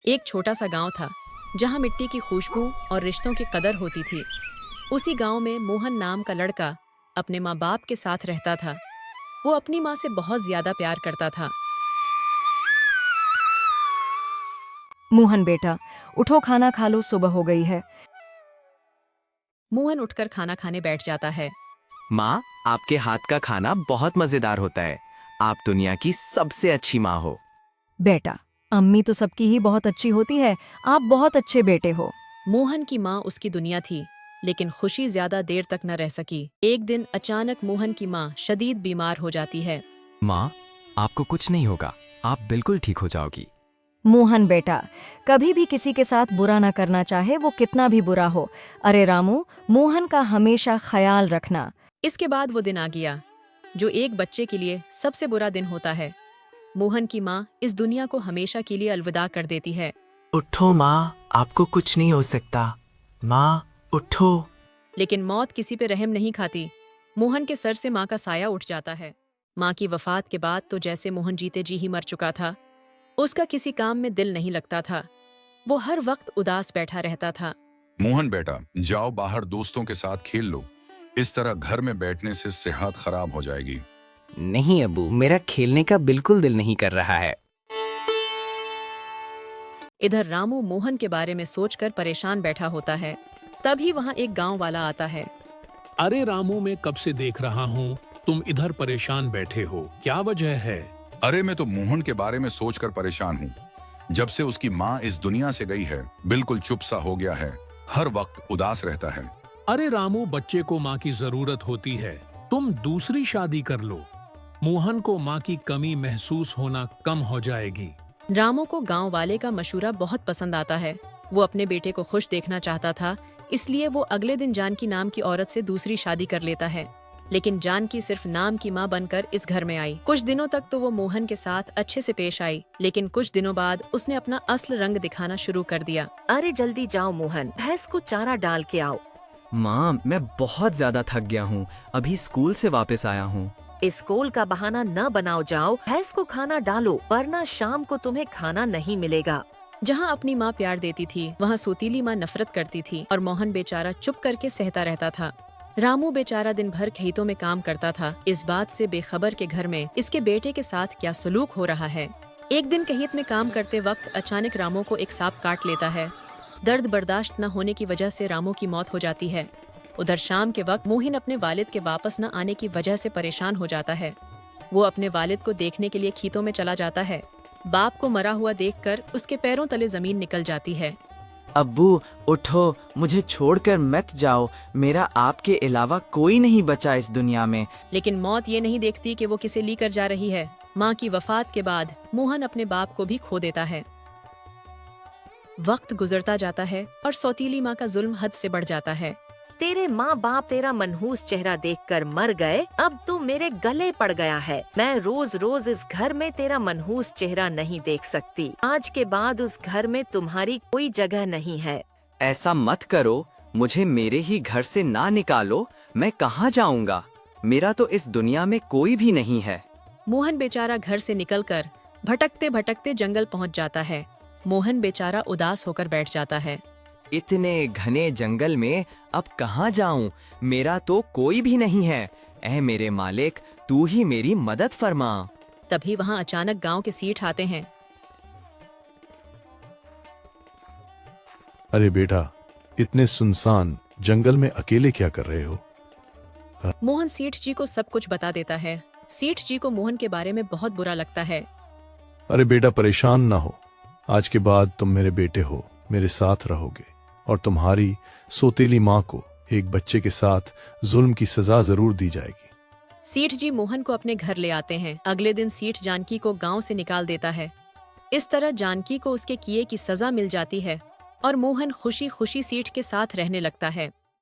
एक छोटा सा गांव था जहां मिट्टी की खुशबू और रिश्तों की कदर होती थी। उसी गांव में मोहन नाम का लड़का अपने माँ बाप के साथ रहता था। वो अपनी माँ से बहुत ज्यादा प्यार करता था। मोहन बेटा, उठो, खाना खा लो, सुबह हो गई है। मोहन उठकर खाना खाने बैठ जाता है। माँ, आपके हाथ का खाना बहुत मजेदार होता है। आप दुनिया की सबसे अच्छी माँ हो। बेटा, अम्मी तो सबकी ही बहुत अच्छी होती है, आप बहुत अच्छे बेटे हो। मोहन की माँ उसकी दुनिया थी, लेकिन खुशी ज्यादा देर तक न रह सकी। एक दिन अचानक मोहन की माँ शदीद बीमार हो जाती है। माँ, आपको कुछ नहीं होगा, आप बिल्कुल ठीक हो जाओगी। मोहन बेटा, कभी भी किसी के साथ बुरा ना करना, चाहे वो कितना भी बुरा हो। अरे रामू, मोहन का हमेशा ख्याल रखना। इसके बाद वो दिन आ गया जो एक बच्चे के लिए सबसे बुरा दिन होता है। मोहन की माँ इस दुनिया को हमेशा के लिए अलविदा कर देती है। उठो माँ, आपको कुछ नहीं हो सकता। माँ, उठो। लेकिन मौत किसी पे रहम नहीं खाती। मोहन के सर से माँ का साया उठ जाता है। माँ की वफात के बाद तो जैसे मोहन जीते जी ही मर चुका था। उसका किसी काम में दिल नहीं लगता था। वो हर वक्त उदास बैठा रहता था। मोहन बेटा, जाओ बाहर दोस्तों के साथ खेल लो। इस तरह घर में बैठने से सेहत खराब हो जाएगी। नहीं अब्बू, मेरा खेलने का बिल्कुल दिल नहीं कर रहा है। इधर रामू मोहन के बारे में सोचकर परेशान बैठा होता है। तभी वहाँ एक गांव वाला आता है। अरे रामू, मैं कब से देख रहा हूँ तुम इधर परेशान बैठे हो, क्या वजह है? अरे मैं तो मोहन के बारे में सोचकर परेशान हूँ। जब से उसकी माँ इस दुनिया से गई है, बिल्कुल चुप सा हो गया है। हर वक्त उदास रहता है। अरे रामू, बच्चे को माँ की जरूरत होती है, तुम दूसरी शादी कर लो। मोहन को माँ की कमी महसूस होना कम हो जाएगी। रामू को गांव वाले का मशूरा बहुत पसंद आता है। वो अपने बेटे को खुश देखना चाहता था, इसलिए वो अगले दिन जानकी नाम की औरत से दूसरी शादी कर लेता है। लेकिन जानकी सिर्फ नाम की माँ बनकर इस घर में आई। कुछ दिनों तक तो वो मोहन के साथ अच्छे से पेश आई, लेकिन कुछ दिनों बाद उसने अपना असल रंग दिखाना शुरू कर दिया। अरे जल्दी जाओ मोहन, भैंस को चारा डाल के आओ। माँ, मैं बहुत ज्यादा थक गया हूँ, अभी स्कूल से वापस आया हूँ। स्कूल का बहाना न बनाओ, जाओ भैंस को खाना डालो, वरना शाम को तुम्हें खाना नहीं मिलेगा। जहाँ अपनी माँ प्यार देती थी, वहाँ सौतीली माँ नफरत करती थी और मोहन बेचारा चुप करके सहता रहता था। रामू बेचारा दिन भर खेतों में काम करता था, इस बात से बेखबर के घर में इसके बेटे के साथ क्या सलूक हो रहा है। एक दिन खेत में काम करते वक्त अचानक रामू को एक सांप काट लेता है। दर्द बर्दाश्त न होने की वजह से रामू की मौत हो जाती है। उधर शाम के वक्त मोहन अपने वालिद के वापस न आने की वजह से परेशान हो जाता है। वो अपने वालिद को देखने के लिए खेतों में चला जाता है। बाप को मरा हुआ देखकर उसके पैरों तले जमीन निकल जाती है। अब्बू, उठो, मुझे छोड़कर मत जाओ, मेरा आपके अलावा कोई नहीं बचा इस दुनिया में। लेकिन मौत ये नहीं देखती कि वो किसे लेकर जा रही है। माँ की वफात के बाद मोहन अपने बाप को भी खो देता है। वक्त गुजरता जाता है और सौतीली माँ का जुल्म हद से बढ़ जाता है। तेरे माँ बाप तेरा मनहूस चेहरा देखकर मर गए, अब तू मेरे गले पड़ गया है। मैं रोज रोज इस घर में तेरा मनहूस चेहरा नहीं देख सकती। आज के बाद उस घर में तुम्हारी कोई जगह नहीं है। ऐसा मत करो, मुझे मेरे ही घर से ना निकालो, मैं कहाँ जाऊँगा? मेरा तो इस दुनिया में कोई भी नहीं है। मोहन बेचारा घर से निकलकर भटकते भटकते जंगल पहुँच जाता है। मोहन बेचारा उदास होकर बैठ जाता है। इतने घने जंगल में अब कहाँ जाऊं? मेरा तो कोई भी नहीं है। ऐ मेरे मालिक, तू ही मेरी मदद फरमा। तभी वहाँ अचानक गांव के सेठ आते हैं। अरे बेटा, इतने सुनसान जंगल में अकेले क्या कर रहे हो? मोहन सेठ जी को सब कुछ बता देता है। सेठ जी को मोहन के बारे में बहुत बुरा लगता है। अरे बेटा, परेशान ना हो, आज के बाद तुम मेरे बेटे हो, मेरे साथ रहोगे और तुम्हारी सौतेली माँ को एक बच्चे के साथ जुल्म की सजा जरूर दी जाएगी। सेठ जी मोहन को अपने घर ले आते हैं। अगले दिन सेठ जानकी को गांव से निकाल देता है। इस तरह जानकी को उसके किए की सजा मिल जाती है और मोहन खुशी खुशी सेठ के साथ रहने लगता है।